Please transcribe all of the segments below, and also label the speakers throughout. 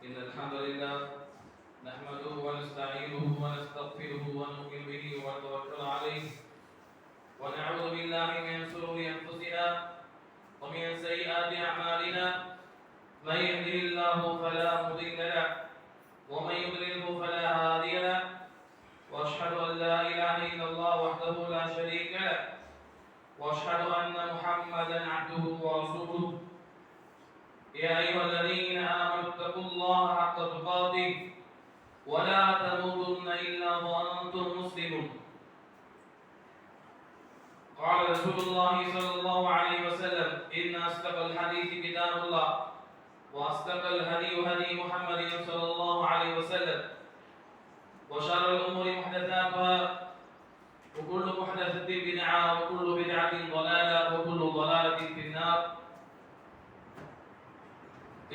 Speaker 1: إن الحمد لله نحمده ونستعينه ونستغفره ونؤمن به ونتوكل عليه ونعوذ بالله من شرور أنفسنا ومن سيئات أعمالنا من يهده الله فلا مضل له ومن يضلله فلا هادي له وأشهد أن لا إله إلا الله وحده لا شريك له وأشهد أن محمدا عبده ورسوله يا أيها الذين آمنوا اتقوا الله حق تقاته ولا تموتن إلا وأنتم مسلمون. قال رسول الله صلى الله عليه وسلم إن أصدق الحديث كتاب الله وأصدق الهدي هدي محمد صلى الله عليه وسلم وشر الأمور محدثاتها وكل محدثة بدعة وكل بدعة ضلالة وكل ضلالة في النار.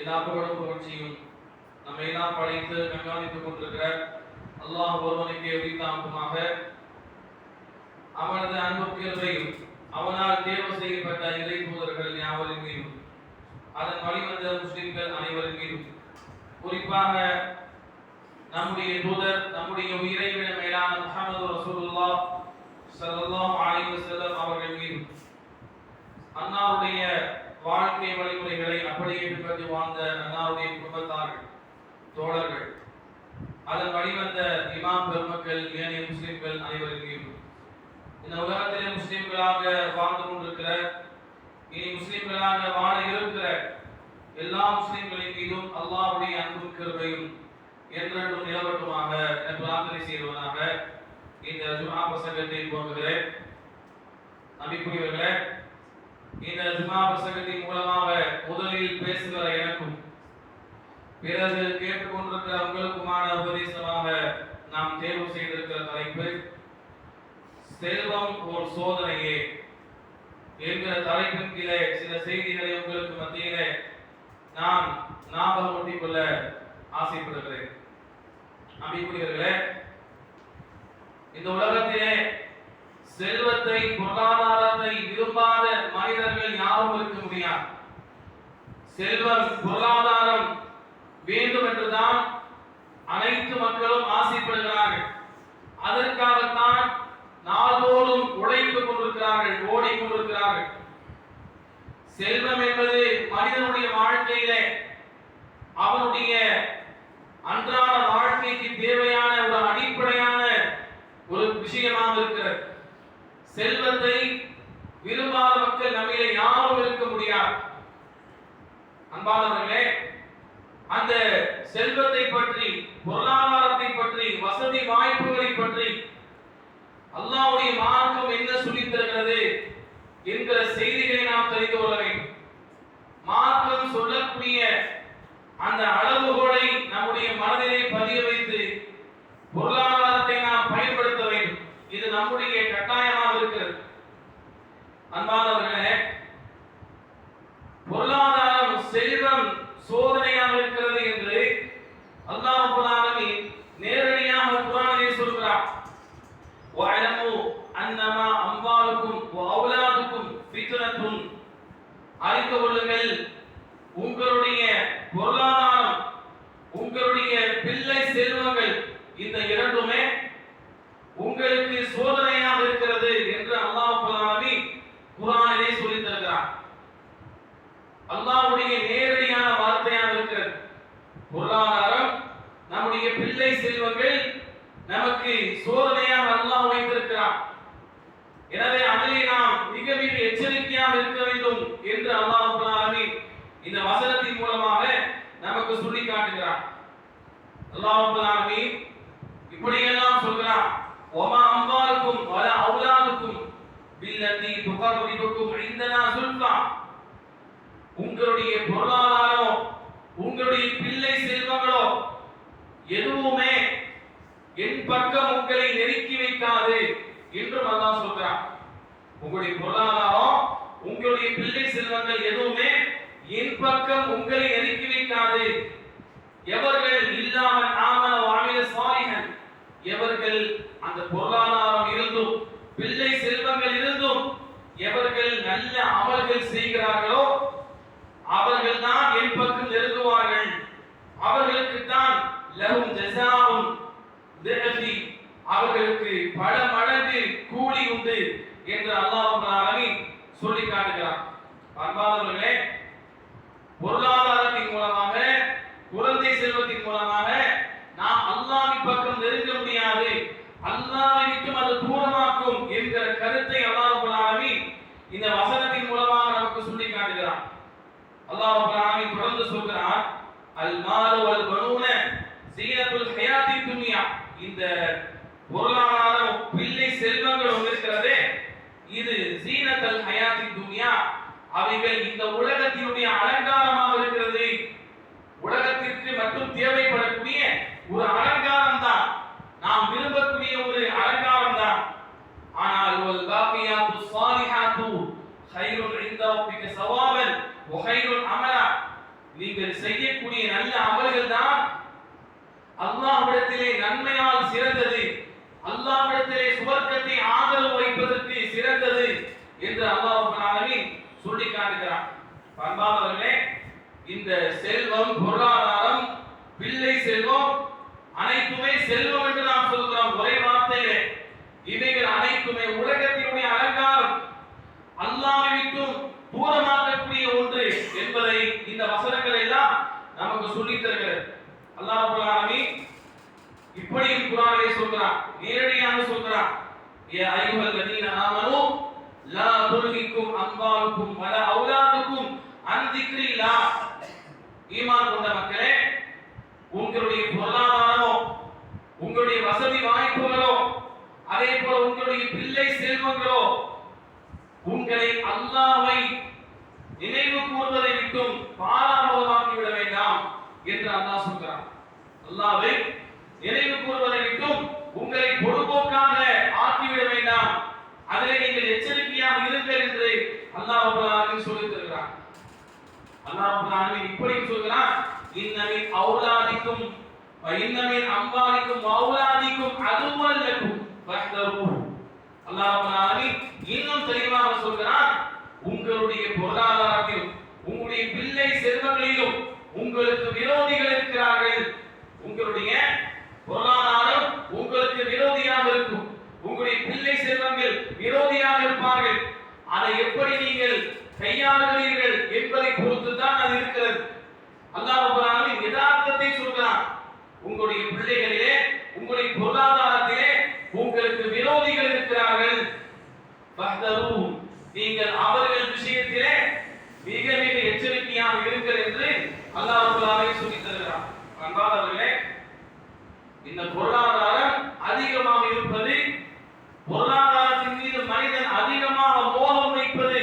Speaker 1: எல்லாரோடும் புகழ்ச்சியும் நம்மை எல்லாம் படைத்து கண்காணித்துக் கொண்டிருக்கிற அல்லாஹ் ஒருவனுக்கு உரித்தாகுமாக. அவனது அன்பு கிருபையும் அவனால் தேர்வு செய்யப்பட்ட இறை தூதர்கள் யாவரின் மீதும் அதன் வழிவந்த முஸ்லிம்கள் அனைவரின் மீதும் குறிப்பாக நம்முடைய தூதர் நம்முடைய உயிரை விட மேலான முஹம்மது ரசூலுல்லாஹ் ஸல்லல்லாஹு அலைஹி வஸல்லம் அவர்கள் மீதும் அன்னாருடைய வாழ்க்கை வழிமுறைகளை அப்படியே பின்பற்றி வாழ்ந்த அன்னாருடைய குடும்பத்தார்கள் தோழர்கள் அதன் வழிவந்த இமாம் பெருமக்கள் ஏனைய முஸ்லிம்கள் அனைவரின் மீதும் இந்த உலகத்திலே முஸ்லிம்களாக வாழ்ந்து கொண்டிருக்கிற இனி முஸ்லிம்களாக வாழ இருக்கிற எல்லா முஸ்லிம்களின் மீதும் அல்லாஹ்வுடைய அன்பும் கிருபையும் என்றென்றும் நிலவட்டுமாக பிரார்த்தனை செய்வதாக இந்த ஜும்ஆ பிரசங்கத்தை துவங்குகிறேன். நபிக்குரியவர்களே, இந்த ஜும்ஆ பிரசங்கத்தின் மூலமாக முதலில் பேசுகிற எனக்கும் பிறகு கேட்டுக்கொண்டிருக்கிற உங்களுக்குமான உபதேசமாக நாம் தேர்வு செய்திருக்கிற தலைப்பு செல்வம் ஒரு சோதனையே என்கிற தலைப்பின் கீழே சில செய்திகளை உங்களுக்கு மத்தியிலே நான் ஞாபகப்படுத்திக் கொள்ள ஆசைப்படுகிறேன். நபிக்குரியவர்களே, இந்த உலகத்திலே செல்வத்தை பொருளாதாரத்தை விரும்பாத மனிதர்கள் யாரும் இருக்க முடியாது. செல்வம் பொருளாதாரம் வேண்டும் என்றுதான் அனைத்து மக்களும் ஆசைப்படுகிறார்கள். அதற்காகத்தான் நாள்தோறும் உழைத்துக் கொண்டிருக்கிறார்கள், ஓடிக்கொண்டிருக்கிறார்கள். செல்வம் என்பது மனிதனுடைய வாழ்க்கையிலே அவனுடைய அன்றாட வாழ்க்கைக்கு தேவையான ஒரு அடிப்படையான ஒரு விஷயமாக இருக்கிறது. செல்வத்தை விரும்பாத மக்கள் நம்மிலே யாரும் இருக்க முடியாது. அன்பானவர்களே, அந்த செல்வத்தை பற்றி, பொருளாதாரத்தை பற்றி, வசதி வாய்ப்புகளை பற்றி அல்லாஹ்வுடைய மார்க்கம் என்ன சொல்லித் தருகிறது என்கிற செய்திகளை நாம் தெரிந்து கொள்ள வேண்டும். மார்க்கம் சொல்லக்கூடிய அந்த அளவுகோலை நம்முடைய மனதிலே பதிய வைத்து பொருளாதாரத்தை நாம் பயன்படுத்த வேண்டும். இது நம்முடைய கட்டாயமாக இருக்கிறது. அன்பானவர்களே, பொருளாதாரம் செல்வம் சோதனையாக இருக்கிறது என்று அல்லாஹ் ரப்பல் ஆலமீன் நேரடியாக குர்ஆனிலே சொல்கிறார். வஅலமு அன்னமா அம்வாலுக்கும் வ அவுலாதுக்கும் ஃபித்னத்துன், அறிந்து கொள்ளுங்கள், உங்களுடைய பொருளாதாரம் உங்களுடைய பிள்ளை செல்வங்கள் இந்த இரண்டுமே உங்களுக்கு சோதனையாக இருக்கிறது என்று அல்லாஹ் ரப்பல் ஆலமீன் குர்ஆனிலே சொல்லித் தருகிறார். அல்லாஹ்வுடைய நேரடியான வார்த்தையாக இருக்கிறது. பொருளாதாரம் நம்முடைய பிள்ளை செல்வங்கள் நமக்கு சோதனையாக அல்லாஹ் வைத்திருக்கிறார். எனவே அதிலே நாம் மிக மிக எச்சரிக்கையாக இருக்க வேண்டும் என்று அல்லாஹ் ரப்பல் ஆலமீன் இந்த வசனத்தின் மூலமாக நமக்கு சொல்லி காட்டுகிறார். அல்லாஹ் ரப்பல் ஆலமீன் இப்படியெல்லாம் சொல்கிறார். வமா அம்வாலுக்கும் வல அவுலாதுக்கும் பில்லதி துகர்ரிபுக்கும் இந்தனா சுல்ஃபா, உங்களுடைய பொருளாதாரமோ உங்களுடைய பிள்ளை செல்வங்களோ எதுவுமே என் பக்கம் உங்களை நெருக்கி வைக்காது என்று அல்லாஹ் சொல்கிறார். உங்களுடைய பொருளாதாரம் உங்களுடைய பிள்ளை செல்வங்கள் எதுவுமே என் பக்கம் உங்களை நெருக்கி வைக்காது. எவர்கள் இல்லாமல் ஆமன வாமில சாலிஹன், எவர்கள் அந்த பொருளாதாரம் இருந்தும் பிள்ளை செல்வங்கள் இருந்தும் எவர்கள் நல்ல அமல்கள் செய்கிறார்களோ அவர்கள் தான் என் பக்கம் நெருங்குவார்கள், அவர்களுக்கு லஹும் ஜஸாஉன் திஅஃபி, அவர்களுக்கு பல மடங்கு கூலி உண்டு என்று அல்லாஹ் ரப்பல் ஆலமீன் சொல்லி காட்டுகிறார். அன்பானவர்களே, பொருளாதாரத்தின் மூலமாக, குழந்தை செல்வத்தின் மூலமாக நாம் அல்லாஹ்வின் பக்கம் நெருங்க முடியாது, அல்லாஹ்வை விட்டு அது தூரமாக்கும் என்கிற கருத்தை அல்லாஹ் ரப்பல் ஆலமீன் இந்த வசனத்தின் மூலமாக நமக்கு சொல்லி காட்டுகிறார். அல்லாஹ் ரப்பல் ஆலமீன் தொடர்ந்து சொல்கிறார், அல் மாலு வல் பனூன ஸீனத்துல் ஹயாத்தித் துன்யா, இந்த பொருளாதாரம் பிள்ளை செல்வங்கள் இருக்கிறதே, இது ஸீனத்துல் ஹயாத்தித் துன்யா, அவைகள் இந்த உலகத்தினுடைய அலங்காரமாக இருக்கிறது. உலகத்திற்கு மட்டும் தேவைப்படக்கூடிய ஒரு அலங்காரம் தான், நாம் விரும்பக்கூடிய ஒரு அலங்காரம் தான். ஆனால் வல் பாக்கியாத்து ஸாலிஹாத்து கைருன் இன்த ரப்பிக ஸவாபன் வ கைருன் அமலா, நீங்கள் செய்யக்கூடிய நல்ல அமல்கள் தான் அல்லாஹ்விடத்திலே நன்மையால் சிறந்தது, அல்லாஹ்விடத்திலே சுவர்க்கத்தை ஆதரவு வைப்பதற்கு சிறந்தது என்று அல்லாஹ் ரப்பல் ஆலமீன் சொல்லி காட்டுகிறார். அன்பானவர்களே, இந்த செல்வம், பொருளாதாரம், பிள்ளை செல்வம் அனைத்துமே செல்வம் என்று நாம் சொல்கிறோம் ஒரே வார்த்தையிலே. இவைகள் அனைத்துமே உலகத்தினுடைய அலங்காரம், அல்லாஹ்வை விட்டும் தூரமாக்கக்கூடிய ஒன்று என்பதை இந்த வசனங்கள் எல்லாம் நமக்கு சொல்லித் தருகிறது. அல்லாஹ் ரப்பல் ஆலமீன் இப்படியும் குர்ஆனிலே சொல்கிறான், நேரடியாக சொல்கிறான், யா அய்யுஹல் லதீன ஆமனூ லா துல்ஹிக்கும் அம்வாலுக்கும் வலா அவுலாதுக்கும் அன் திக்ரில்லாஹ், ஈமான் கொண்ட மக்களே, உங்களுடைய பொருளாதாரமோ, உங்களுடைய வசதி வாய்ப்புகளோ, அதே போல உங்களுடைய பிள்ளை செல்வங்களோ உங்களை அல்லாஹ்வை நினைவு கூர்வதை விட்டும் பாராமுகமாக்கி விட வேண்டாம் என்று அல்லாஹ் சொல்கிறான். அல்லாஹ்வை நினைவு கூர்வதை விட்டும் உங்களை பொடுபோக்காக ஆக்கிவிட வேண்டாம், அதிலே நீங்கள் எச்சரிக்கையாக இருங்கள் என்று அல்லாஹ் ரப்பல் ஆலமீன் சொல்லித் தருகிறான். அல்லாஹ் ரப்பல் ஆலமீன் இப்படி சொல்கிறான், இன்னமின் அவுலாதிக்கும் வ இன்னமின் அம்வாலிக்கும் வ அவுலாதிக்கும் அதுவல் லக்கும் ஃபஹ்தரூ. அல்லாஹ் ரப்பல் ஆலமீன் இன்னும் தெளிவாக சொல்கிறான், உங்களுடைய பொருளாதாரத்திலும் உங்களுடைய பிள்ளை செல்வங்களிலும் உங்களுக்கு விரோதிகள் இருக்கிறார்கள். உங்களுடைய பொருளாதாரம் உங்களுக்கு விரோதியாக இருக்கும், உங்களுடைய பிள்ளை செல்வங்கள் விரோதியாக இருப்பார்கள். அதை எப்படி நீங்கள் கையாளுகிறீர்கள் என்பதை பொறுத்து தான் அது இருக்கிறது. அல்லாஹ் ரப்பல் ஆலமீன் யதார்த்தத்தை சொல்கிறான், உங்களுடைய பிள்ளைகளிலே, உங்களுடைய பொருளாதாரத்திலே உங்களுக்கு விரோதிகள் இருக்கிறார்கள். ஃபஹ்தரூ, நீங்கள் அவர்கள் விஷயத்திலே மிக மிக எச்சரிக்கையாக இருங்கள் என்று அல்லாஹ் ரப்பல் ஆலமீன் சொல்லித் தருகிறான். அன்பானவர்களே, இந்த பொருளாதாரம் அதிகமாக இருப்பது, பொருளாதாரத்தின் மீது மனிதன் அதிகமாக மோகம் வைப்பது,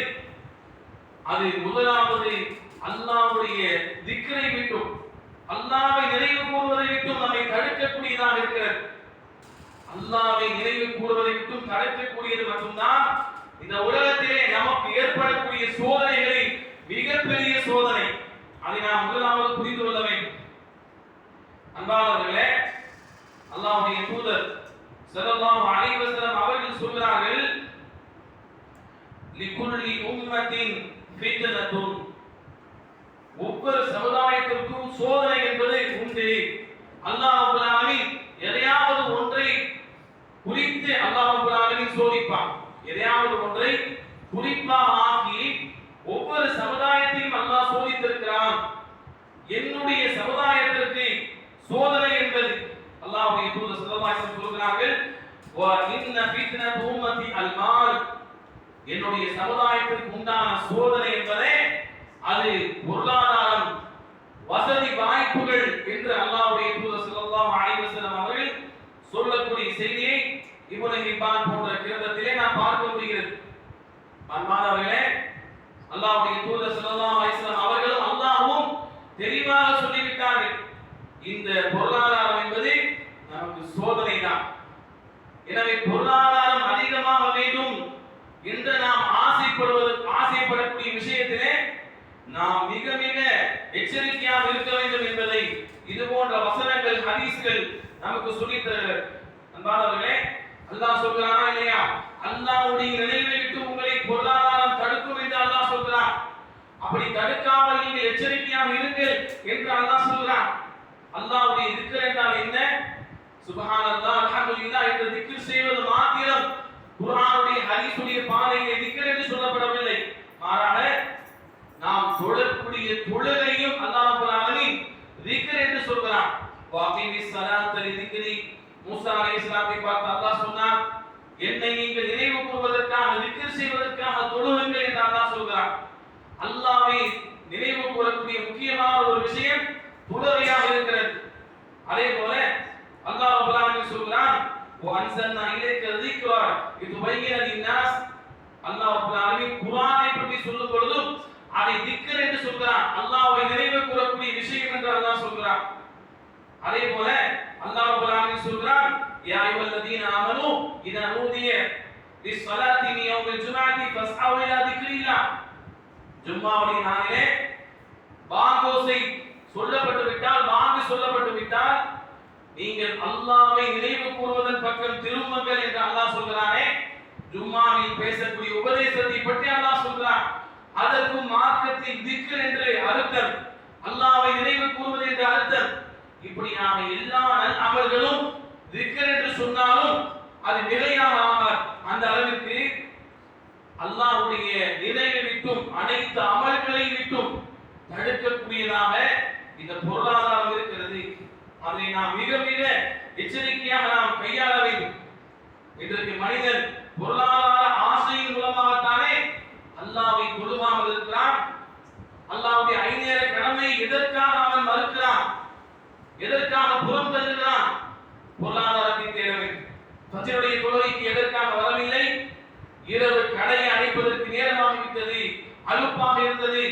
Speaker 1: அது முதலாவது அல்லாஹ்வுடைய திக்ரை விட்டும், அல்லாஹ்வை நினைவு கூர்வதை விட்டும் நம்மை தடுக்கக்கூடியதாக இருக்கிறது. அல்லாஹ்வை நினைவு கூர்வதை விட்டும் தடுக்கக்கூடியது மட்டும்தான் இந்த உலகத்திலே நமக்கு ஏற்படக்கூடிய சோதனைகளை மிகப்பெரிய சோதனை. அதை நாம் முதலாவது புரிந்து கொள்ள வேண்டும். அன்பானவர்களே, அல்லாஹ்வுடைய தூதர் ஸல்லல்லாஹு அலைஹி வஸல்லம் அவர்கள் சொல்கிறார்கள், லிகுல்லி உம்மத்தின் ஃபித்னத்துன், ஒவ்வொரு சமுதாயத்திற்கும் சோதனை என்பது உண்டு. அல்லாஹ் ரப்பல் ஆலமீன் எதையாவது ஒன்றை குறித்து அல்லாஹ் ரப்பல் ஆலமீன் சோதிப்பான். எதையாவது ஒன்றை குறிப்பாக ஆக்கி ஒவ்வொரு சமுதாயத்தையும் அல்லாஹ் சோதித்திருக்கிறான். என்னுடைய சமுதாயத்திற்கு சோதனை என்பது, அல்லாஹ்வுடைய தூதர் ஸல்லல்லாஹு அலைஹி வஸல்லம் சொல்கிறார்கள், வ இன்ன ஃபித்னத் உம்மதி அல் மால், என்னுடைய சமுதாயத்திற்கு உண்டான சோதனை என்பதே அது பொருளாதாரம், வசதி வாய்ப்புகள் என்று அல்லாஹ்வுடைய தூதர் ஸல்லல்லாஹு அலைஹி வஸல்லம் அவர்கள் சொல்லக்கூடிய செய்தியை இப்னு ஹிப்பான் போன்ற கிரந்தத்திலே நாம் பார்க்க முடிகிறது. அன்பானவர்களே, அல்லாஹ்வுடைய தூதர் ஸல்லல்லாஹு அலைஹி வஸல்லம் அவர்களும் அல்லாஹ்வும் தெளிவாக சொல்லிவிட்டார்கள், இந்த பொருளாதாரம் என்பது நமக்கு சோதனை தான். எனவே பொருளாதாரம் அதிகமாக வேண்டும் என்று நாம் ஆசைப்படக்கூடிய விஷயத்திலே நாம் மிக மிக எச்சரிக்கையாக இருக்க வேண்டும் என்பதை இது போன்ற வசனங்கள், ஹதீஸ்கள் நமக்கு சொல்லித் தருகிறது. அன்பானவர்களே, அல்லாஹ் சொல்கிறானா இல்லையா, அல்லாஹ்வுடைய நினைவை விட்டு உங்களை பொருளாதாரம் தடுக்கும் என்று அல்லாஹ் சொல்கிறான். அப்படி தடுக்காமல் நீங்கள் எச்சரிக்கையாக இருங்கள் என்று அல்லாஹ் சொல்கிறான். அல்லாஹ்வுடைய திக்ர் என்றால் என்ன? சுப்ஹானல்லாஹ் அல்ஹம்துலில்லாஹ் என்ற திக்ர் செய்வது மாத்திரம் குர்ஆனுடைய ஹதீஸுடைய பாதையிலே திக்ர் என்று சொல்லப்படவில்லை. மாறாக நாம் தொழக்கூடிய தொழுகையும் அல்லாஹ் ரப்பல் ஆலமீன் திக்ர் என்று சொல்கிறான். வாகிமிஸ் ஸலாத்த லிதிக்ரி, மூசா அலைஹிஸ்ஸலாத்தை பார்த்து அல்லாஹ் சொன்னான், என்னை நீங்கள் நினைவு கூறுவதற்காக திக்ர் செய்வதற்காக தொழுகுங்கள் என்று அல்லாஹ் சொல்கிறான். அல்லாஹ்வை நினைவு கூறக்கூடிய முக்கியமான ஒரு விஷயம் தொழுகையாக இருக்கிறது. அதே போல அல்லாஹ் ரப்பல் ஆலமீன் சொல்கிறான், வஅன்ஸல்னா இலைக்க ذிக்ரா லிதுபய்யின லின்னாஸ். அல்லாஹ் ரப்பல் ஆலமீன் குர்ஆனை பற்றி சொல்லும் பொழுது அதை திக்ர் என்று சொல்கிறான். அல்லாஹ்வை நினைவு கூறக்கூடிய விஷயம் என்று அல்லாஹ் சொல்கிறான். அதே போல அல்லாஹ் ரப்பல் ஆலமீன் சொல்கிறான், யா அய்யுஹல்லதீன ஆமனூ இதா நூதிய லிஸ்ஸலாத்தி மின் யௌமில் ஜும்ஆத்தி ஃபஸ்அவ் இலா திக்ரில்லாஹ். ஜும்மாவுடைய நாளிலே பாங்கோசை சொல்லப்பட்டு விட்டால், பாங்கு சொல்லப்பட்டு விட்டால் நீங்கள் அல்லாஹ்வை நினைவு கூறுவதன் பக்கம் திரும்புங்கள் என்று அல்லாஹ் சொல்கிறானே. ஜும்மாவில் பேசக்கூடிய உபதேசத்தை பற்றி அல்லாஹ் சொல்கிறான். அதற்கு மார்க்கத்தில் திக்ர் என்று அர்த்தம், அல்லாஹ்வை நினைவு கூறுவது என்று அர்த்தம். இப்படியான எல்லா நல் அமல்களும் திக்ர் என்று சொன்னாலும் அது நிலையாக ஆகாது. அந்த அளவிற்கு அல்லாஹ்வுடைய நினைவை விட்டும் அனைத்து அமல்களை விட்டும் தடுக்கக்கூடியதாக இந்த பொருளாதாரம் இருக்கிறது. அதை நாம் மிக மிக எச்சரிக்கையாக நாம் கையாள வேண்டும். இன்றைக்கு மனிதன் பொருளாதார ஆசையின் மூலமாகத்தானே அல்லாஹ்வை தொழுவாமல் இருக்கிறான். அல்லாஹ்வுடைய ஐநேர கடமை எதற்காக அவன் மறுக்கிறான், எதற்காக புறம் தள்ளுகிறான்? பொருளாதாரத்தின் தேவை. ஃபஜ்ருடைய தொழுகைக்கு எதற்காக வரவில்லை? இரவு கடையை அடைப்பதற்கு நேரமாகிவிட்டது, அலுப்பாக இருந்தது.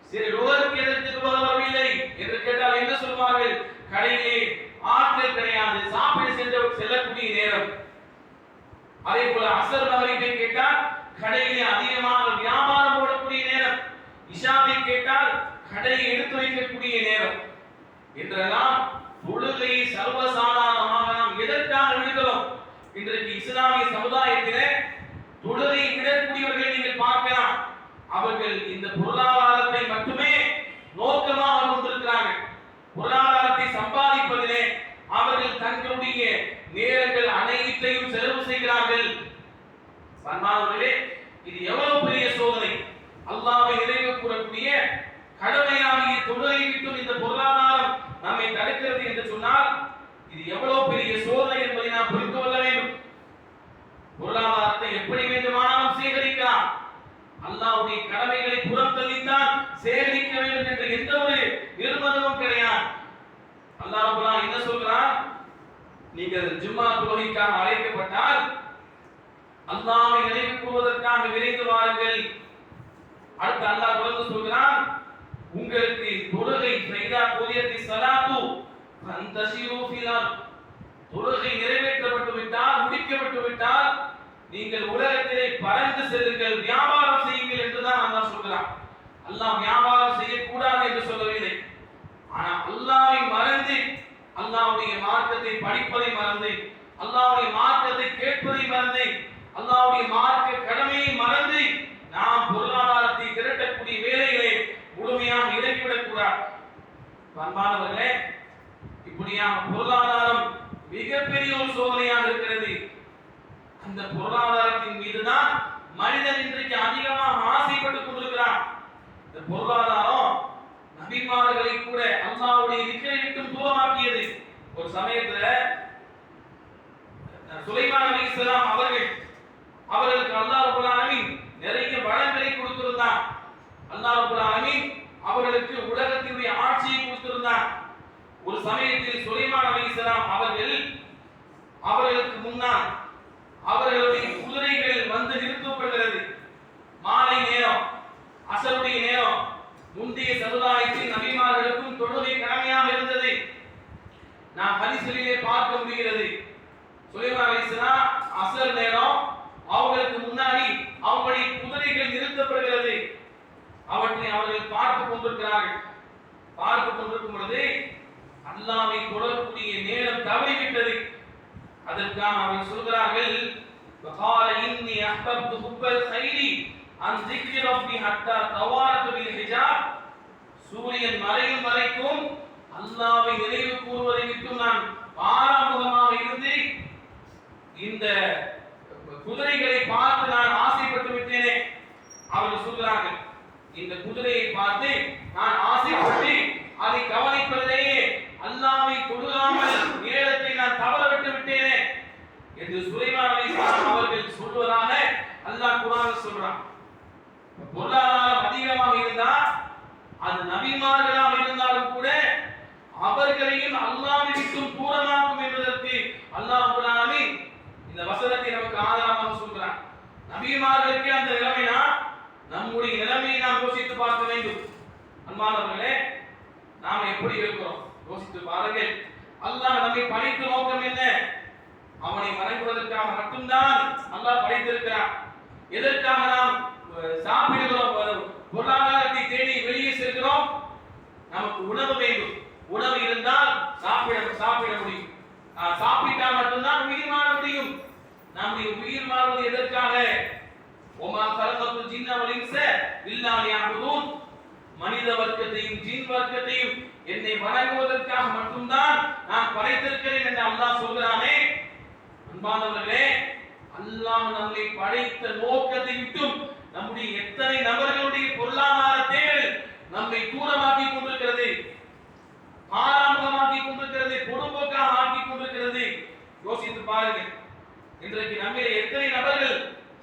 Speaker 1: சரி, நுகருக்கு எதற்கு வரவில்லை என்று கேட்டால் என்ன சொல்வார்கள்? கடையிலே ஆட்கள் கிடையாது, சாப்பிட செல்லக்கூடிய நேரம். அதே போல அசர் மகரிபை கேட்டால் கடையிலே அதிகமாக வியாபாரம் போடக்கூடிய நேரம். இஷாவை கேட்டால் கடையை எடுத்து வைக்கக்கூடிய நேரம் என்றெல்லாம் தொழுகையை சர்வசாதாரணமாக நாம் எதற்காக விடுகிறோம்? இன்றைக்கு இஸ்லாமிய சமுதாயத்திலே தொழுகையை விடக்கூடியவர்களை நீங்கள் பார்க்கலாம். அவர்கள் இந்த பொருளாதாரத்தை மட்டுமே நோக்கமாக கொண்டிருக்கிறார்கள். பொருளாதாரத்தை சம்பாதிப்பதிலே அவர்கள் தங்களுடைய நேரங்கள் அனைத்தையும் செலவு செய்கிறார்கள். சன்மானவர்களே, இது எவ்வளவு பெரிய சோதனை! அல்லாஹ்வை நினைவு கூறக்கூடிய கடமையாகிய தொழுகையை விட்டு இந்த பொருளாதாரம் நம்மை தடுக்கிறது என்று சொன்னால் இது எவ்வளவு பெரிய சோதனை என்பதை நாம் புரிந்து கொள்ள வேண்டும். பொருளாதாரத்தை எப்படி வேண்டுமானாலும் சேகரிக்கலாம். அல்லாஹ்வுடைய கடமைகளை புறம் தள்ளித்தான் சேகரிக்க வேண்டும் என்ற எந்த ஒரு நிர்பந்தமும் கிடையாது. அல்லாஹ் ரப்பல் என்ன சொல்கிறான்? நீங்கள் ஜும்மா தொழுகைக்காக அழைக்கப்பட்டால் அல்லாஹ்வை நினைவு கூறுவதற்காக விரைந்து வாருங்கள். அடுத்து அல்லாஹ் தொடர்ந்து சொல்கிறான், உங்களுக்கு தொழுகை ஃபைதா குதியத்தி ஸலாத்து ஃபந்தஷிரு ஃபில் அர்த். தொழுகை நிறைவேற்றப்பட்டு விட்டால், முடிக்கப்பட்டு விட்டால் நீங்கள் உலகத்திலே பறந்து செல்லுங்கள், வியாபாரம் செய்யுங்கள் என்றுதான் அல்லாஹ் சொல்கிறான். அல்லாஹ் வியாபாரம் செய்யக்கூடாது என்று சொல்லவில்லை. ஆனால் அல்லாஹ்வை மறந்து, அல்லாஹ்வுடைய மார்க்கத்தை படிப்பதை மறந்து, அல்லாஹ்வுடைய மார்க்கத்தை கேட்பதை மறந்து, அல்லாஹ்வுடைய மார்க்க கடமையை மறந்து நாம் பொருளாதாரத்தை திரட்டக்கூடிய வேலைகளை முழுமையாக இறக்கிவிடக் கூடாது. அன்பானவர்களே, இப்படியான பொருளாதாரம் மிகப்பெரிய ஒரு சோதனையாக இருக்கிறது. அந்த பொருளாதாரத்தின் மீதுதான் மனிதன் இன்றைக்கு அதிகமாக ஆசைப்பட்டுக் கொண்டிருக்கிறான். இந்த பொருளாதாரம் நபிமார்களை கூட அல்லாஹ்வுடைய திக்ரை விட்டு தூரமாக்கியது. ஒரு சமயத்துல சுலைமான் அலைஹிஸ்ஸலாம் அவர்களுக்கு அல்லாஹ் ரப்பல் ஆலமீன் நிறைய வளங்களை கொடுத்திருந்தான். அல்லாஹ் ரப்பல் ஆலமீன் அவர்களுக்கு உலகத்தினுடைய ஆட்சியை கொடுத்திருந்தான். ஒரு சமயத்தில் சுலைமான் அலைஹிஸ்ஸலாம் அவர்களுக்கு முன்னால் அவர்களுடைய குதிரைகள் வந்து நிறுத்தப்படுகிறது. மாலை நேரம், அசருடைய நேரம். முந்தைய சமுதாயத்தில் நபிமார்களுக்கும் தொழுகை கடமையாக இருந்தது. நாம் ஹதீஸ்களிலே பார்க்க முடிகிறது. சுலைமான் அலைஹிஸ்ஸலாம் அசர் நேரம் அவர்களுக்கு முன்னாடி அவங்களுடைய குதிரைகள் நிறுத்தப்படுகிறது. அவற்றை அவர்கள் பார்த்துக் கொண்டிருக்கிறார்கள். பார்த்துக் கொண்டிருக்கும் பொழுது அல்லாஹ்வை தொழக்கூடிய நேரம் தவறிவிட்டது. அதற்காக அவர்கள் சொல்கிறார்கள், வகால இன்னி அஹ்பப்து ஹுப்பல் கைரி அன் ذிக்ரி ரப்பி ஹத்தா தவாரது பில் ஹிஜாப். சூரியன் மறையும் வரைக்கும் அல்லாஹ்வை நினைவு கூறுவதை விட்டு நான் பாராமுகமாக இருந்து இந்த குதிரைகளை பார்த்து நான் ஆசைப்பட்டு விட்டேனே. அவர்கள் சொல்கிறார்கள், இந்த குதிரையை பார்த்து நான் ஆசைப்பட்டு அதை கவனிப்பதிலேயே அல்லாஹ்வை தொழுகாமல் நேரத்தை நான் தவற விட்டு விட்டேனே என்று சுலைமான் அலைஹிஸ்ஸலாம் அவர்கள் சொல்வதாக அல்லாஹ் குர்ஆனில் சொல்றான். பொருளாதாரம் அதிகமாக இருந்தா அது நபிமார்களாக இருந்தாலும் கூட அவர்களையும் அல்லாஹ்வை விட்டு தூரமாக்கும் என்பதற்கு அல்லாஹ் குர்ஆனில் இந்த வசனத்தை நமக்கு ஆதாரமாக சொல்றான். நபிமார்களுக்கு அந்த நிலைமைனா நம்முடைய நிலைமையை நாம் யோசித்து பார்க்க வேண்டும். அன்பானவர்களே, நாம் எப்படி இருக்கிறோம் யோசித்து பாருங்கள். அல்லாஹ் நம்மை படைத்த நோக்கம் என்ன? அவனை வணங்குவதற்காக மட்டும்தான் அல்லாஹ் படைத்திருக்கிறான். எதற்காக நாம் சாப்பிடுகிறோம்? பொருளாதாரத்தை தேடி வெளியே செல்கிறோம். நமக்கு உணவு வேண்டும். உணவு இருந்தால் சாப்பிட முடியும். சாப்பிட்டால் மட்டும்தான் உயிர் வாழ முடியும். நம்முடைய உயிர் வாழ்வது எதற்காக? ஒமா கலகத்துல் ஜின்ன வல் இன்ஸ இல்லா லியஅபுதூன். மனித வர்க்கத்தையும் ஜின் வர்க்கத்தையும் என்னை வணங்குவதற்காக மட்டும்தான் நான் படைத்திருக்கிறேன் என்று அல்லாஹ் சொல்கிறானே. அன்பானவர்களே, அல்லாஹ் நம்மை படைத்த நோக்கத்தை விட்டும் நம்முடைய எத்தனை நபர்களுடைய பொருளாதார தேடல் நம்மை தூரமாக்கி கொண்டிருக்கிறது, ஆரம்பமாக்கி கொண்டிருக்கிறது, பொறுப்போக்காக ஆக்கி கொண்டிருக்கிறது. யோசித்து பாருங்கள். இன்றைக்கு நம்மிலே எத்தனை நபர்கள்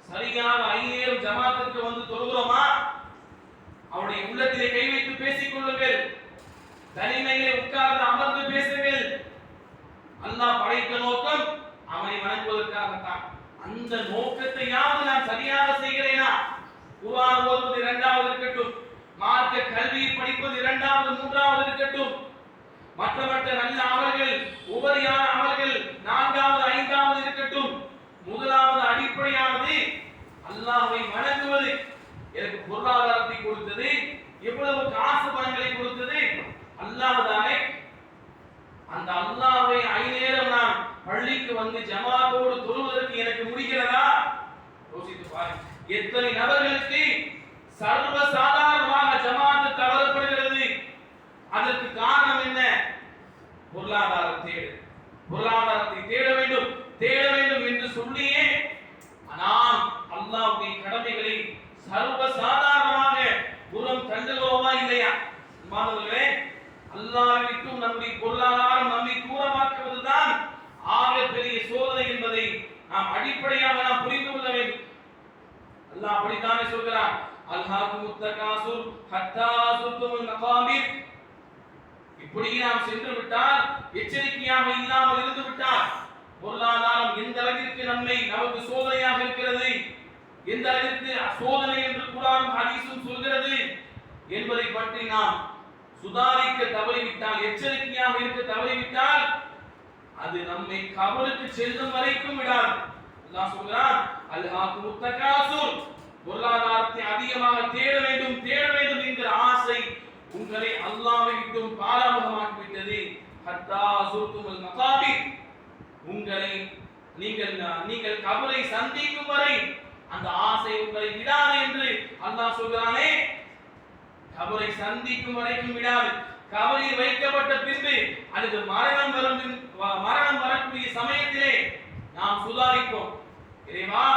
Speaker 1: சரியாக 5 நேரம் ஜமாத்திற்கு வந்து தொழுகிறோமா? அவருடைய உள்ளத்திலே கை வைத்து பேசிக் கொள்ளுங்கள். தனிமையிலே உட்கார்ந்து அமர்ந்து பேசுங்கள். அல்லாஹ் படைத்த நோக்கம் அவனை வணங்குவதற்காகத்தான். அந்த நோக்கத்தையாவது நான் சரியாக செய்கிறேனா? குர்ஆன் ஓதுவது 2வது இருக்கட்டும், மார்க்க கல்வி படிப்பது 2வது 3வது இருக்கட்டும், மற்ற நல்ல அமல்கள், உபரியான அமல்கள் 4வது 5வது இருக்கட்டும். முதலாவது அடிப்படையானது அல்லாஹ்வை வணங்குவது. எனக்கு பொருளாதாரத்தை கொடுத்தது, எவ்வளவு காசு பணங்களை கொடுத்தது அல்லாஹ் தானே. அந்த அல்லாஹ்வை 5 நேரம் நான் பள்ளிக்கு வந்து ஜமாத்தோடு தொழுவதற்கு எனக்கு முடிகிறதா? யோசித்து பாருங்க. எத்தனை நபர்களுக்கு சர்வ சாதாரணமாக ஜமாத்து தவறப்படுகிறது. அதற்கு காரணம் என்ன? பொருளாதாரத்தை தேட வேண்டும் என்று சொல்லியே நாம் அல்லாஹ்வுடைய கடமைகளை சர்வ சாதாரணமாக புறம் தள்ளுகிறோமா இல்லையா? மாணவர்களே, அல்லாஹ்வை விட்டு நம்முடைய பொருளாதாரம் நம்மை தூரமாக்குவதுதான் ஆக பெரிய சோதனை என்பதை நாம் அடிப்படையாக நாம் புரிந்து கொள்ள வேண்டும். அல்லாஹ் அப்படித்தானே சொல்கிறான், அல்ஹாகுமுத் தகாசுர் ஹத்தா சுர்துமுல் மகாபிர். இப்படி நாம் சென்று விட்டால், எச்சரிக்கையாக இல்லாமல் இருந்து விட்டால், பொருளாதாரம் எந்த அளவிற்கு நமக்கு சோதனையாக இருக்கிறது, எந்த அளவிற்கு சோதனை என்று குர்ஆனும் ஹதீஸும் சொல்கிறது என்பதை பற்றி நாம் சுதாரிக்க தவறிவிட்டால், எச்சரிக்கையாக இருக்க தவறிவிட்டால், அது நம்மை கபருக்கு செல்லும் வரைக்கும் விடாது. அல்லாஹ் சொல்கிறான், அல்ஹாகுமுத் தகாசுர். பொருளாதாரத்தை அதிகமாக தேட வேண்டும் என்கிற ஆசை உங்களை அல்லாஹ்வை விட்டு பாராமுகமாக்கி விட்டது. ஹத்தா சுர்துமுல் மகாபிர். உங்களை நீங்கள் கபரை சந்திக்கும் வரை அந்த ஆசை உங்களை விடாது என்று அல்லாஹ் சொல்கிறானே. கபரை சந்திக்கும் வரைக்கும் விடாது. கபரில் வைக்கப்பட்ட பின்பு அல்லது மரணம் வரக்கூடிய சமயத்திலே நாம் சுதாரிப்போம். இறைவா,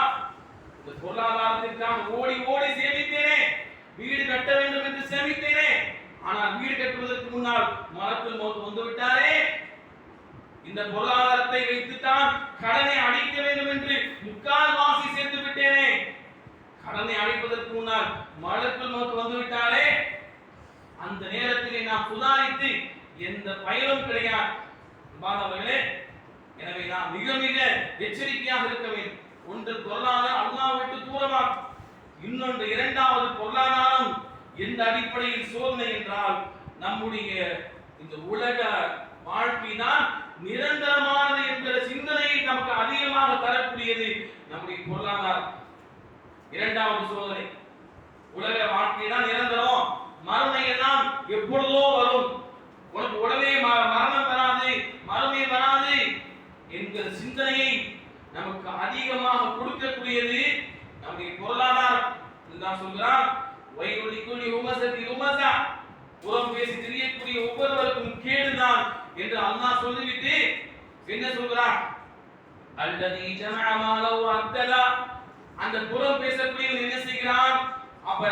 Speaker 1: இந்த பொருளாதாரத்திற்காக ஓடி சேமித்தேனே, வீடு கட்ட வேண்டும் என்று சேமித்தேனே, ஆனால் வீடு கட்டுவதற்கு முன்னால் மலக்குல் மௌத் வந்து விட்டாரே. இந்த பொருளாதாரத்தை வைத்துத்தான் கடனை அடைக்க வேண்டும் என்று முக்கால் வாசி சேர்த்து விட்டேனே, கடனை அடைப்பதற்கு முன்னால் மலக்குல் மௌத் வந்து விட்டாரே. அந்த நேரத்திலே நாம் சுதாரித்து எந்த பயனும் கிடையாது. மாணவர்களே, எனவே நாம் மிக எச்சரிக்கையாக இருக்க வேண்டும். ஒன்று பொருளாதாரம் அல்லாஹ்வை விட்டு தூரமாகும். இன்னொன்று இரண்டாவது பொருளாதாரம் எந்த அடிப்படையில் சோதனை என்றால், நம்முடைய இந்த உலக வாழ்க்கை தான் நிரந்தரமானது என்கிற சிந்தனையை நமக்கு அதிகமாக தரக்கூடியது நம்முடைய பொருளாதாரம். இரண்டாவது சோதனை, உலக வாழ்க்கை தான் நிரந்தரம், மறுமை எல்லாம் எப்பொழுதோ வரும், உனக்கு உடனே மரணம் வராது, மறுமை வராது என்கிற சிந்தனையை நமக்கு அதிகமாக கொடுக்கக்கூடியது நம்முடைய பொருளாதாரம். இதுதான் சொல்கிறான், வைகுலி குலி உமசதி உமசா. புறம் பேசி திரியக்கூடிய ஒவ்வொருவருக்கும் கேடுதான் என்று அல்லாஹ் சொல்லிவிட்டு என்ன சொல்கிறார்? அல்லதி ஜமஅ மாலஹு அத்தலா. அந்த புறம் பேசக்கூடியவன் என்ன செய்கிறான்? அப்ப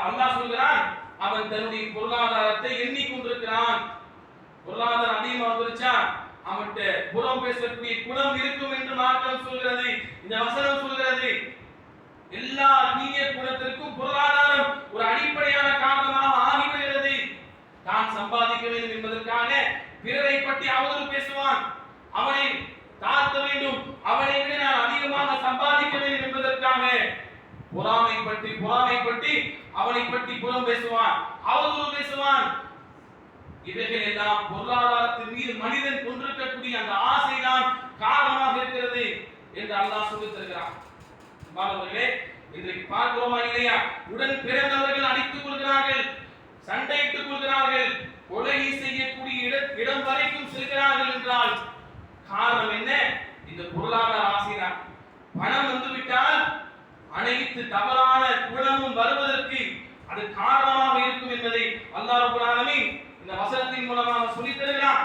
Speaker 1: அல்லாஹ் சொல்கிறான், அவன் தன்னுடைய பொருளாதாரத்தை எண்ணிக்கொண்டிருக்கிறான். பொருளாதாரம் அதிகமா வந்துருச்சா அவன்கிட்ட புறம் பேசக்கூடிய குணம் இருக்கும் என்று மார்க்கம் சொல்கிறது. இந்த வசனம் சொல்கிறது. எல்லா தீய குணத்திற்கும் பொருளாதாரம் ஒரு அடிப்படையான காரணமாக ஆகிவிடுகிறது. தான் சம்பாதிக்க வேண்டும் என்பதற்காக பிறரை பற்றி அவதூறு பேசுவான். அவனை தாழ்த்த வேண்டும், அவனை விட நான் அதிகமாக சம்பாதிக்க வேண்டும் என்பதற்காக பொறாமை பற்றி அவனை பற்றி புறம் பேசுவான், அவதூறு பேசுவான். இவைகள் எல்லாம் பொருளாதாரத்தின் மீது மனிதன் கொண்டிருக்கக்கூடிய அந்த ஆசைதான் காரணமாக இருக்கிறது என்று அல்லாஹ் சொல்லித் தருகிறான். மாணவர்களே, இன்றைக்கு பார்க்கிறோமா இல்லையா? உடன் பிறந்தவர்கள் அடித்துக் கொள்கிறார்கள், சண்டையிட்டுக் கொள்கிறார்கள், கொலை செய்யக்கூடிய இடம் வரைக்கும் செல்கிறார்கள் என்றால் காரணம் என்ன? இந்த பொருளாதார ஆசைதான். பணம் வந்துவிட்டால் அனைத்து தவறான குணமும் வருவதற்கு அது காரணமாக இருக்கும் என்பதை அல்லாஹ் ரப்பல் ஆலமீன் இந்த வசனத்தின் மூலமாக சொல்லித் தருகிறான்.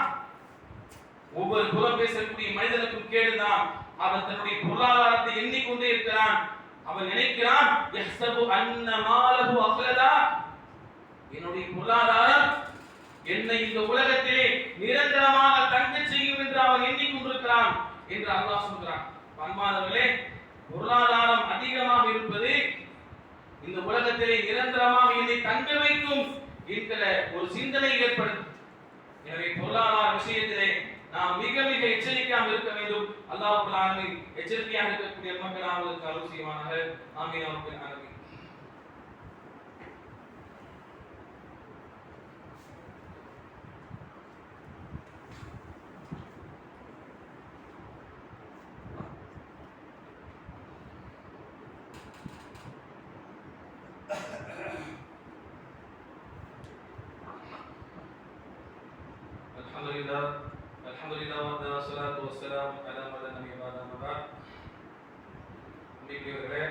Speaker 1: ஒவ்வொரு புறம் பேசக்கூடிய மனிதனுக்கும் கேடுதான். அவன் தன்னுடைய பொருளாதாரத்தை எண்ணிக்கொண்டே இருக்கிறான். அவன் நினைக்கிறான், யஹ்சபு அன்ன மாலஹு அஃலதா, என்னுடைய பொருளாதாரம் என்னை இந்த உலகத்திலே நிரந்தரமாக தங்கச் செய்யும் என்று அவன் எண்ணிக்கொண்டிருக்கிறான் என்று அல்லாஹ் சொல்கிறான். அன்பானவர்களே, பொருளாதாரம் அதிகமாக இருப்பது இந்த உலகத்திலே நிரந்தரமாக என்னை தங்க வைக்கும் என்கிற ஒரு சிந்தனை ஏற்படுத்தும். எனவே பொருளாதார விஷயத்திலே நாம் மிக மிக எச்சரிக்கையாக இருக்க வேண்டும். அல்லாஹ் ரப்பல் ஆலமீன் எச்சரிக்கையாக இருக்கக்கூடிய மக்கள் ஆவதற்கு அருள் செய்வானாக. ஆமீன் ரப்பல் ஆலமீன். அல்ஹம்துலில்லாஹ் வஸ்ஸலாத்து வஸ்ஸலாமு அலா மன் நபிய பஅத். அன்பிற்குரியவர்களே,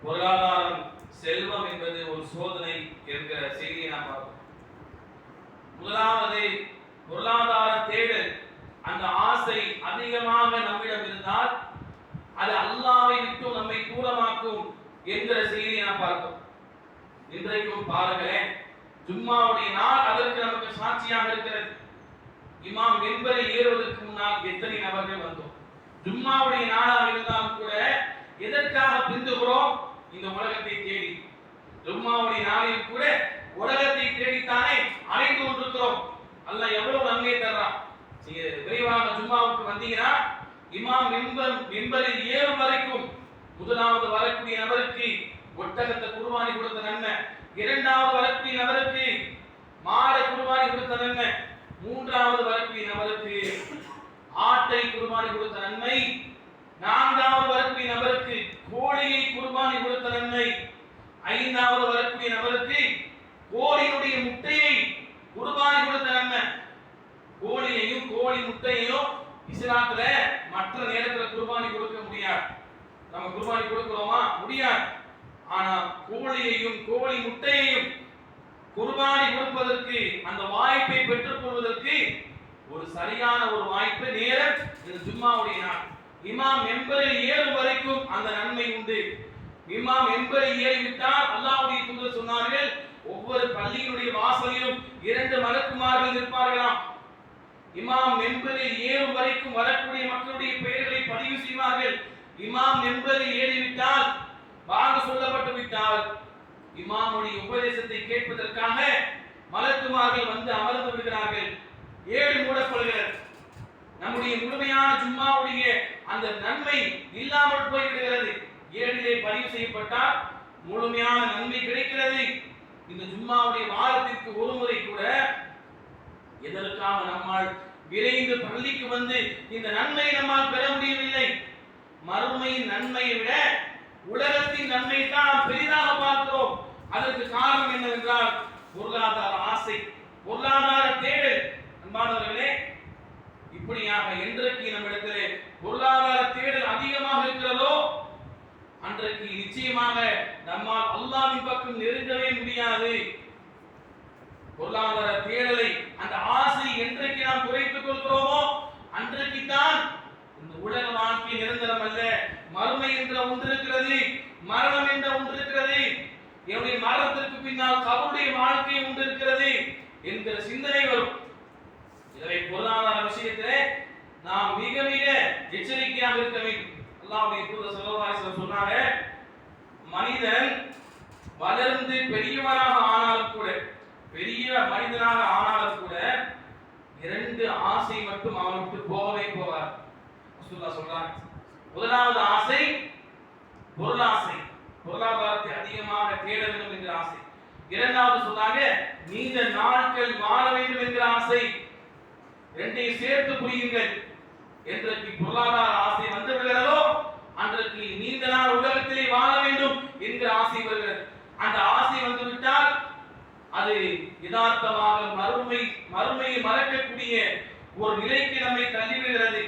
Speaker 1: பொருளாதாரம் செல்வம் என்பது ஒரு சோதனை என்கிற செய்தியை நாம் பார்க்கிறோம். முதலாவது பொருளாதார தேடல், அந்த ஆசை அதிகமாக நம்மிடம் இருந்தால் அது அல்லாஹ்வை விட்டு நம்மை தூரமாக்கும் என்கிற செய்தியை நாம் பார்க்கிறோம். இன்றைக்கும் பாருங்களேன், ஜும்மாவுடைய நாள் அதற்கு நமக்கு சாட்சியாக இருக்கிறது. இமாம் மிம்பரில் ஏறுவதற்கு முன்னால் எத்தனை நபர்கள் வந்தோம். ஜும்மாவுடைய நாளாக இருந்தாலும் கூட எதற்காக பிந்துகிறோம்? இந்த உலகத்தை தேடி. ஜும்மாவுடைய நாளில் கூட உலகத்தை தேடித்தானே அலைந்து கொண்டிருக்கிறோம். அல்லாஹ் எவ்வளவு நன்மை தர்றான். நீங்க விரைவாக ஜும்மாவுக்கு வந்தீங்கன்னா இமாம் மிம்பரில் ஏறும் வரைக்கும் முதலாவது வரக்கூடிய நபருக்கு ஒட்டகத்தை குர்பானி கொடுத்த நன்மை, இரண்டாவது வரக்கூடிய நபருக்கு மாடை குர்பானி கொடுத்த நன்மை, மூன்றாவது வரக்கூடிய நபருக்கு ஆட்டை குர்பானி கொடுத்த நன்மை, நான்காவது வரக்கூடிய நபருக்கு கோழியை குர்பானி கொடுத்த நன்மை, ஐந்தாவது வரக்கூடிய நபருக்கு கோழியினுடைய முட்டையை குர்பானி கொடுத்த நன்மை. கோழியையும் கோழி முட்டையையும் இஸ்லாத்துல மற்ற நேரத்துல குர்பானி கொடுக்க முடியாது. நம்ம குர்பானி கொடுக்கிறோமா? முடியாது. ஆனா கோழியையும் கோழி முட்டையையும் குர்பானி கொடுப்பதற்கு, அந்த வாய்ப்பை பெற்றுக் கொள்வதற்கு ஒரு சரியான ஒரு வாய்ப்பு நேரம் இந்த ஜும்மாவுடைய நாள். இமாம் மெம்பரில் ஏறும் வரைக்கும் அந்த நன்மை உண்டு. இமாம் மெம்பரில் ஏறிவிட்டால் அல்லாஹ்வுடைய தூதர் சொன்னார்கள், ஒவ்வொரு பள்ளியினுடைய வாசலிலும் 2 மலக்குமார்கள் இருப்பார்களாம். இமாம் மெம்பரில் ஏறும் வரைக்கும் வரக்கூடிய மக்களுடைய பெயர்களை பதிவு செய்வார்கள். இமாம் மெம்பரில் ஏறிவிட்டால், வாங்க சொல்லப்பட்டு விட்டால், இமாமுடைய உபதேசத்தை கேட்பதற்காக மலக்குமார்கள் வந்து அமர்ந்து விடுகிறார்கள். 7 மூடப்படுகிறது. நம்முடைய முழுமையான ஜும்மாவுடைய அந்த நன்மை இல்லாமல் போய்விடுகிறது. 7 பதிவு செய்யப்பட்டால் முழுமையான நன்மை கிடைக்கிறது. இந்த ஜும்மாவுடைய வாரத்திற்கு ஒரு முறை கூட எதற்காக நம்மால் விரைந்து பள்ளிக்கு வந்து இந்த நன்மையை நம்மால் பெற முடியவில்லை. மறுமையின் நன்மையை விட உலகத்தின் நன்மை தான் நாம் பெரிதாக பார்க்கிறோம். அதற்கு காரணம் என்னவென்றால் பொருளாதார ஆசை, பொருளாதார தேடல். அன்பானவர்களே, இப்படியாக என்றைக்கு நம்மிடத்திலே பொருளாதார தேடல் அதிகமாக இருக்கிறதோ அன்றைக்கு நிச்சயமாக நம்மால் அல்லாஹ்வின் பக்கம் நெருங்கவே முடியாது. பொருளாதார தேடலை, அந்த ஆசை என்றைக்கு நாம் குறைத்துக் கொள்கிறோமோ அன்றைக்கு தான் இந்த உலக வாழ்க்கை நிரந்தரம் அல்ல, மறுமை என்ற ஒன்று இருக்கிறது, மரணம் என்ற ஒன்று இருக்கிறது, என்னுடைய மரணத்திற்கு பின்னால் கபருடைய வாழ்க்கை ஒன்று இருக்கிறது என்கிற சிந்தனை வரும். எனவே பொருளாதார விஷயத்திலே நாம் மிக மிக எச்சரிக்கையாக இருக்க வேண்டும். அல்லாஹ்வுடைய தூதர் ஸல்லல்லாஹு அலைஹி வஸல்லம் சொன்னாங்க, மனிதன் வளர்ந்து பெரியவனாக ஆனாலும் கூட, பெரிய மனிதனாக ஆனாலும் கூட இரண்டு ஆசை மட்டும் அவனுக்கு போகவே போகாது. ரசூலுல்லாஹ் சொல்றாங்க, முதலாவது ஆசை பொருளாசை, பொருளாதாரத்தை அதிகமாக தேட வேண்டும் என்கிற ஆசை. இரண்டாவது சொன்னாங்க நீண்ட நாட்கள் வாழ வேண்டும் என்கிற ஆசை. இரண்டையும் சேர்த்து புரியுங்கள். என்றைக்கு பொருளாதார ஆசை வந்து விடுகிறதோ அன்றைக்கு நீண்ட நாள் உலகத்திலே வாழ வேண்டும் என்கிற ஆசை வருகிறது. அந்த ஆசை வந்து விட்டால் அது யதார்த்தமாக மறுமையை மறக்கக்கூடிய ஒரு நிலைக்கு நம்மை தள்ளிவிடுகிறது.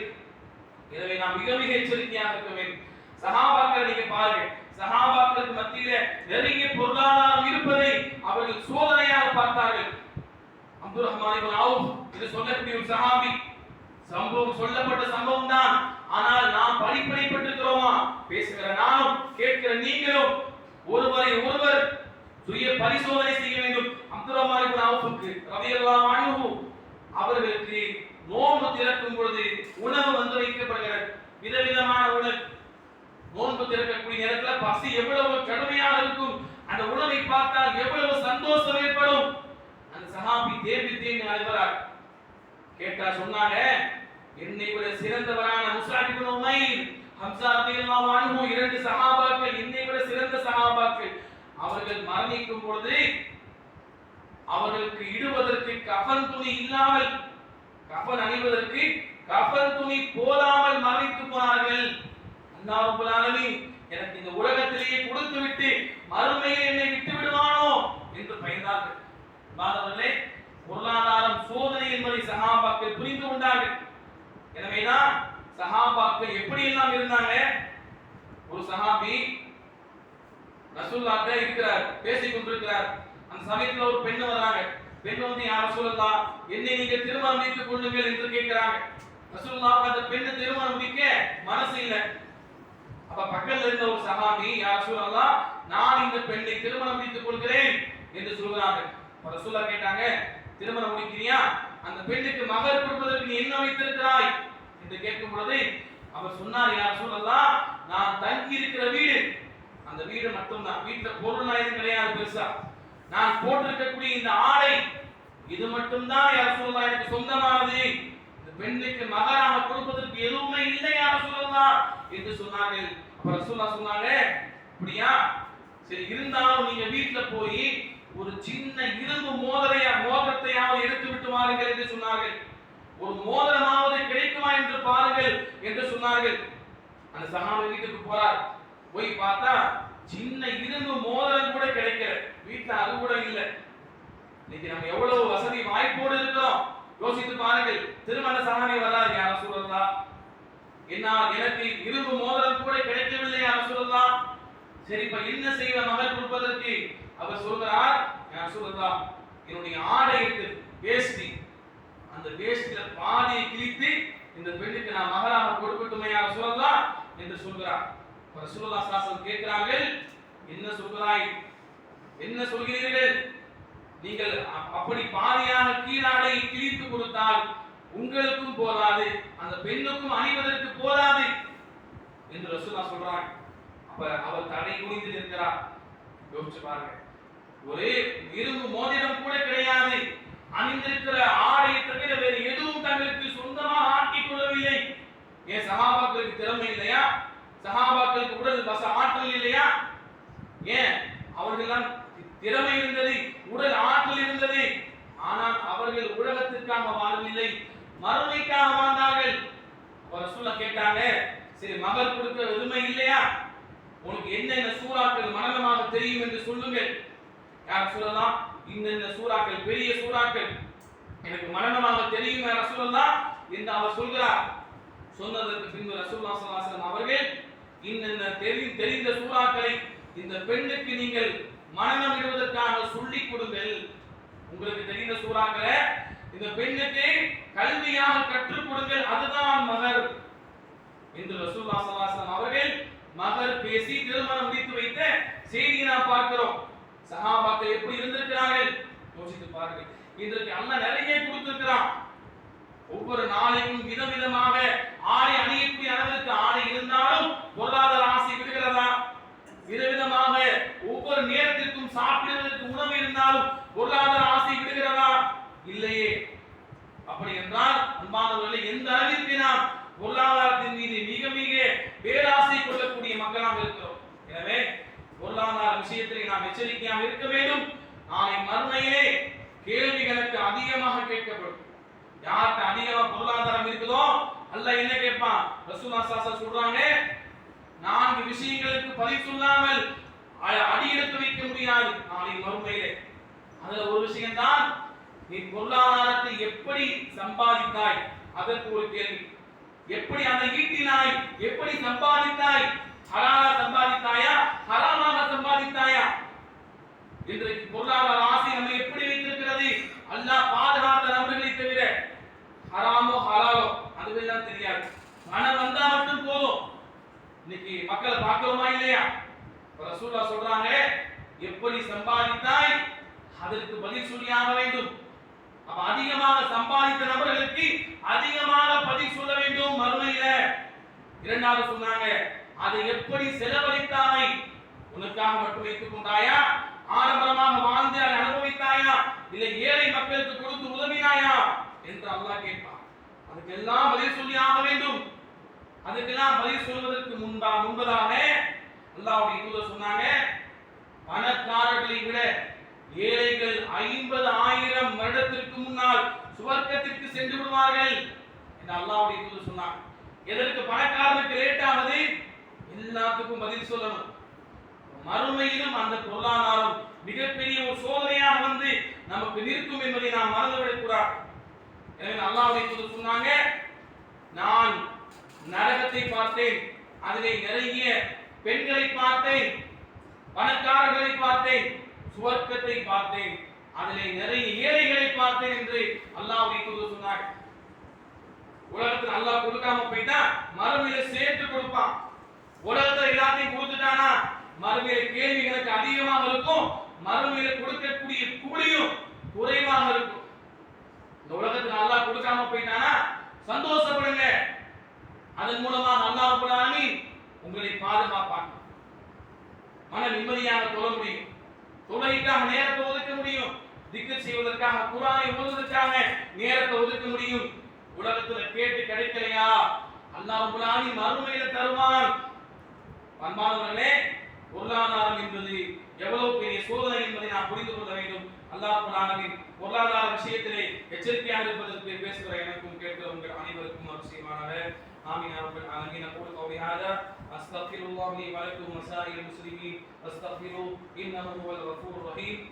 Speaker 1: எனவே நாம் மிக மிக எச்சரிக்கையாக இருக்க வேண்டும். சஹாபாக்களை நீங்க பாருங்க, சஹாபாக்களுக்கு மத்தியில நிறைய பொருளாதாரம் இருப்பதை அவர்கள் சோதனையாக பார்த்தார்கள். அப்துல் ரஹ்மான் இப்னு அவுஃப் இது சொல்லக்கூடிய ஒரு சஹாபி, சம்பவம் சொல்லப்பட்ட சம்பவம் தான். ஆனால் நாம் படிப்பனை பெற்றிருக்கிறோமா? பேசுகிற நானும் கேட்கிற நீங்களும் ஒருவரை ஒருவர் சுய பரிசோதனை செய்ய வேண்டும். அப்துல் ரஹ்மான் இப்னு அவுஃப்க்கு ரலியல்லாஹு அன்ஹு அவர்களுக்கு நோன்பு திறக்கும் பொழுது உணவு வந்து வைக்கப்படுகிறது, விதவிதமான உணவு. நோன்பு திறக்கக்கூடிய நேரத்தில் பசி எவ்வளவு கடுமையாக இருக்கும், அந்த உணவை பார்த்தால் எவ்வளவு சந்தோஷம் ஏற்படும். அந்த சஹாபி தேம்பி தேம்பி அழுகிறார். கேட்டா சொன்னாங்க, என்னை விட சிறந்தவரான முஸ்அப் இப்னு உமைர், ஹம்ஸா ரலியல்லாஹு அன்ஹு இரண்டு சஹாபாக்கள், என்னை விட சிறந்த சஹாபாக்கள், அவர்கள் மரணிக்கும் பொழுது அவர்களுக்கு இடுவதற்கு கஃன் துணி இல்லாமல், கஃன் அணிவதற்கு கஃன் துணி போடாமல் மரணித்து போனார்கள். அல்லாஹ் ரப்பல் ஆலமீன் எனக்கு இந்த உலகத்திலேயே கொடுத்து விட்டு மறுமையில் என்னை விட்டு விடுவானோ என்று பயந்தார்கள். மாணவர்களே, பொருளாதாரம் சோதனை என்பதை சஹாபாக்கள் புரிந்து கொண்டார்கள். எனவேதான் சஹாபாக்கள் எப்படி எல்லாம் இருந்தாங்க. ஒரு சஹாபி ரசூலுல்லாஹ் இருக்கிறார், பேசிக் கொண்டிருக்கிறார். அந்த சமயத்துல ஒரு பெண் வராங்க. பெண் வந்து, யா ரசூலுல்லாஹ் என்னை நீங்க திருமணம் முடித்துக் கொள்ளுங்கள் என்று கேட்கிறாங்க. ரசூலுல்லாஹ் அந்த பெண்ணை திருமணம் முடிக்க மனசு இல்லை. அப்ப பக்கத்துல இருந்த ஒரு சஹாபி, யா ரசூலுல்லாஹ் நான் இந்த பெண்ணை திருமணம் முடித்துக் கொள்கிறேன் என்று சொல்கிறாங்க. ரசூலுல்லாஹ் கேட்டாங்க, திருமணம் முடிக்கிறியா? அந்த பெண்ணுக்கு மகர் கொடுப்பதற்கு நீ என்ன வைத்திருக்கிறாய் என்று கேட்கும் பொழுது அவர் சொன்னார், யா ரசூலுல்லாஹ் நான் தங்கி இருக்கிற வீடு, அந்த வீடு மட்டும்தான், வீட்டுல பொருள் எதுவும் கிடையாது பெருசா, நான் போட்டிருக்கக்கூடிய இந்த ஆடை இது மட்டும்தான் யா ரசூலுல்லாஹ் எனக்கு சொந்தமானது, இந்த பெண்ணுக்கு மகராக கொடுப்பதற்கு எதுவுமே இல்லை யா ரசூலுல்லாஹ் என்று சொன்னார்கள். அப்ப ரசூலுல்லாஹ் சொன்னாங்க, அப்படியா, சரி இருந்தாலும் நீங்க வீட்டுல போய் ஒரு சின்ன இரும்பு மோதிரத்தையாவது எடுத்து விட்டு வாருங்கள் என்று சொன்னார்கள். ஒரு மோதிரமாவது கிடைக்குமா என்று பாருங்கள் என்று சொன்னார்கள். அந்த சஹாபி வீட்டுக்கு போறார். போய் பார்த்தா சின்ன இரும்பு மோதிரம் கூட கிடைக்கல, வீட்டுல அது கூட இல்லை. இன்னைக்கு நம்ம எவ்வளவு வசதி வாய்ப்போடு இருக்கிறோம் யோசித்து பாருங்கள். திருமண சஹாபி வர்றார், யா ரசூலுல்லாஹ் எனக்கு இரும்பு மோதிரம் கூட கிடைக்கவில்லை யா ரசூலுல்லாஹ், சரி இப்ப என்ன செய்வ மகள் கொடுப்பதற்கு? அவர் சொல்கிறார், யா ரசூலுல்லாஹ் என்னுடைய ஆடை இருக்கு, வேஷ்டி, அந்த வேஷ்டியில பாதியை கிழித்து இந்த பெண்ணுக்கு நான் மகளாக கொடுக்கட்டுமே யா ரசூலுல்லாஹ் என்று சொல்கிறார். ரசூலுல்லாஹ் ஸல்லல்லாஹு அலைஹி வஸல்லம் கேட்கிறார்கள், என்ன சொல்கிறாய், என்ன சொல்கிறீர்கள்? நீங்கள் அப்படி பாதியாக கீழாடை கிழித்து கொடுத்தால் உங்களுக்கும் போதாது, அந்த பெண்ணுக்கும் அணிவதற்கு போதாது என்று ரசூலுல்லாஹ் சொல்றாங்க. அப்ப அவர் தலை குனிந்து நிற்கிறார். யோசிச்சு பாருங்க, ஒரு இரும்பு மோதிரம் கூட கிடையாது, அணிந்திருக்கிற ஆடை தவிர வேறு எதுவும் தங்களுக்கு சொந்தமாக ஆக்கிக் கொள்ளவில்லை. ஏன் சஹாபாக்களுக்கு திறமை இல்லையா? சஹாபாக்களுக்கு உடல் ஆற்றல் இல்லையா? ஏன் அவர்களெல்லாம் திறமை இருந்தது, உடல் ஆற்றல் இருந்தது, ஆனால் அவர்கள் உலகத்திற்காக வாழவில்லை, மறுமைக்காக வாழ்ந்தார்கள். ரசூலுல்லாஹ் கேட்டாங்க, சரி மகள் கொடுக்க எதுவுமே இல்லையா? உனக்கு என்னென்ன சூறாக்கள் மனனமாக தெரியும் என்று சொல்லுங்கள். யார் சொல்லலாம்? இன்னென்ன சூறாக்கள், பெரிய சூறாக்கள் எனக்கு மனனமாக தெரியும் யா ரசூலுல்லாஹ் என்று அவர் சொல்கிறார். சொன்னதற்கு பின்பு ரசூலுல்லாஹ் ஸல்லல்லாஹு அலைஹி வஸல்லம் அவர்கள் இன்னென்ன தெரிந்த சூறாக்களை இந்த பெண்ணுக்கு நீங்கள் மனனம் இடுவதற்காக சொல்லிக் கொடுங்கள். உங்களுக்கு தெரிந்த சூறாக்கள இந்த பெண்ணுக்கு கல்வியாக கற்றுக் கொடுங்கள், அதுதான் மகர் என்று ரசூலுல்லாஹி ஸல்லல்லாஹு அலைஹி வஸல்லம் அவர்கள் மகர் பேசி திருமணம் முடித்து வைத்த செய்தியை நாம் பார்க்கிறோம். சஹாபாக்கள் எப்படி இருந்திருக்கிறார்கள் யோசித்து பாருங்கள். இன்றைக்கு அல்லாஹ் நிறைய கொடுத்திருக்கிறான். ஒவ்வொரு நாளைக்கும் விதவிதமாக ஆடை அணியக்கூடிய அளவிற்கு ஆடை இருந்தாலும் பொருளாதார ஆசை விடுகிறதா? விதவிதமாக ஒவ்வொரு நேரத்திற்கும் சாப்பிடுவதற்கு உணவு இருந்தாலும் பொருளாதார ஆசை விடுகிறதா? இல்லையே. அப்படி என்றால் அன்பானவர்களே, எந்த அளவிற்கு நாம் பொருளாதாரத்தின் மீது மிக மிக பேராசை கொள்ளக்கூடிய மக்களாக இருக்கிறோம். எனவே பொருளாதார விஷயத்தில் நாம் எச்சரிக்கையாக இருக்க வேண்டும். நாளை மறுமையிலே கேள்விகளுக்கு அதிகமாக கேட்கப்படும். யார்கிட்ட அதிகமா பொருளாதாரம் இருக்குதோ அல்லாஹ் என்ன கேட்பான்? ரசூலுல்லாஹி ஸல்லல்லாஹு அலைஹி வஸல்லம் சொல்றாங்க, 4 விஷயங்களுக்கு பதில் சொல்லாமல் அடி எடுத்து வைக்க முடியாது நாளை மறுமையிலே. அதுல ஒரு விஷயம் தான், நீ பொருளாதாரத்தை எப்படி சம்பாதித்தாய், அதற்கு ஒரு கேள்வி. எப்படி அதை ஈட்டினாய், எப்படி சம்பாதித்தாய், ஹலாலா சம்பாதித்தாயா, ஹராமாக சம்பாதித்தாயா? இன்றைக்கு பொருளாதார ஆசை நம்ம எப்படி வைத்திருக்கிறது? அல்லாஹ் பாதுகாத்த நபர்களை தவிர ஹராமோ ஹலாலோ அதுவெல்லாம் தெரியாது. மனம் வந்தா மட்டும் போதும். இன்னைக்கு மக்களை பார்க்கிறோமா இல்லையா? ரசூலுல்லாஹ் சொல்றாங்க, எப்படி சம்பாதித்தாய் அதற்கு பதில் சொல்லியாக வேண்டும். அப்ப அதிகமாக சம்பாதித்த நபர்களுக்கு அதிகமாக பதில் சொல்ல வேண்டும் மறுமையில. இரண்டாவது சொன்னாங்க, அதை எப்படி செலவழித்தாய், உனக்காக மட்டும் வைத்துக் கொண்டாயா, ஆடம்பரமாக வாழ்ந்து அதை அனுபவித்தாயா, இல்லை ஏழை மக்களுக்கு கொடுத்து உதவினாயா என்று அல்லாஹ் கேட்பான். அதுக்கெல்லாம் பதில் சொல்லி ஆக வேண்டும். அதுக்கெல்லாம் பதில் சொல்வதற்கு முன்பதாக அல்லாஹ்வுடைய தூதர் சொன்னாங்க, பணக்காரர்களை விட ஏழைகள் 50,000 வருடத்திற்கு முன்னால் சுவர்க்கத்திற்கு சென்று விடுவார்கள் என்று அல்லாஹ்வுடைய தூதர் சொன்னார். எதற்கு பணக்காரருக்கு லேட் ஆகுது? எல்லாத்துக்கும் பதில் சொல்லணும். மறுமையிலும் அந்த பொருளாதாரம் மிகப்பெரிய ஒரு சோதனையாக வந்து நமக்கு நிற்கும் என்பதை நாம் மறந்துவிடக் கூடாது. எனவே அல்லாஹ்வுடைய தூதர் சொன்னாங்க, நான் நரகத்தை பார்த்தேன், அதிலே நிறைய பெண்களை பார்த்தேன், பணக்காரர்களை பார்த்தேன், சுவர்க்கத்தை பார்த்தேன், அதிலே நிறைய ஏழைகளை பார்த்தேன் என்று அல்லாஹ்வுடைய தூதர் சொன்னார். உலகத்தில் அல்லாஹ் கொடுக்காம போயிட்டா மறுமையில சேர்த்து கொடுப்பான். உலகத்துல எல்லாத்தையும் கொடுத்துட்டானா மறுமையில கேள்விகளுக்கு அதிகமாக இருக்கும், மறுமையில கொடுக்கக்கூடிய கூலியும் குறைவாக இருக்கும். இந்த உலகத்துல அல்லாஹ் கொடுக்காம போயிட்டானா சந்தோஷப்படுங்க. அதன் மூலமாக அல்லாஹ் ரப்பல் ஆலமீன் உங்களை பாதுகாப்பான். மன நிம்மதியாக தொழ முடியும், தொழுகைக்காக நேரத்தை ஒதுக்க முடியும், திக்ர் செய்வதற்காக குர்ஆனை ஓதுவதற்காக நேரத்தை ஒதுக்க முடியும். உலகத்துல கேட்டு கிடைக்கலையா அல்லாஹ் ரப்பல் ஆலமீன் மறுமையில தருவான். அன்பானவர்களே, பொருளாதாரம் என்பது எவ்வளவு பெரிய சோதனை என்பதை நாம் புரிந்து கொள்ள வேண்டும். அல்லாஹ் ரப்பல் ஆலமீன் பொருளாதார விஷயத்திலே எச்சரிக்கையாக இருப்பதற்கு பேசுகிற எனக்கும் கேட்கிற உங்கள் அனைவருக்கும் அவசியமானவர். ஆமீன் யா ரப்பல் ஆலமீன். அகூலு கௌலி ஹாதா அஸ்தக்ஃபிருல்லாஹ் லி வ லக்கும் வ ஸாயிரில் முஸ்லிமீன் வஸ்தக்ஃபிரு இன்னஹு ஹுவல் கஃபூருர் ரஹீம்.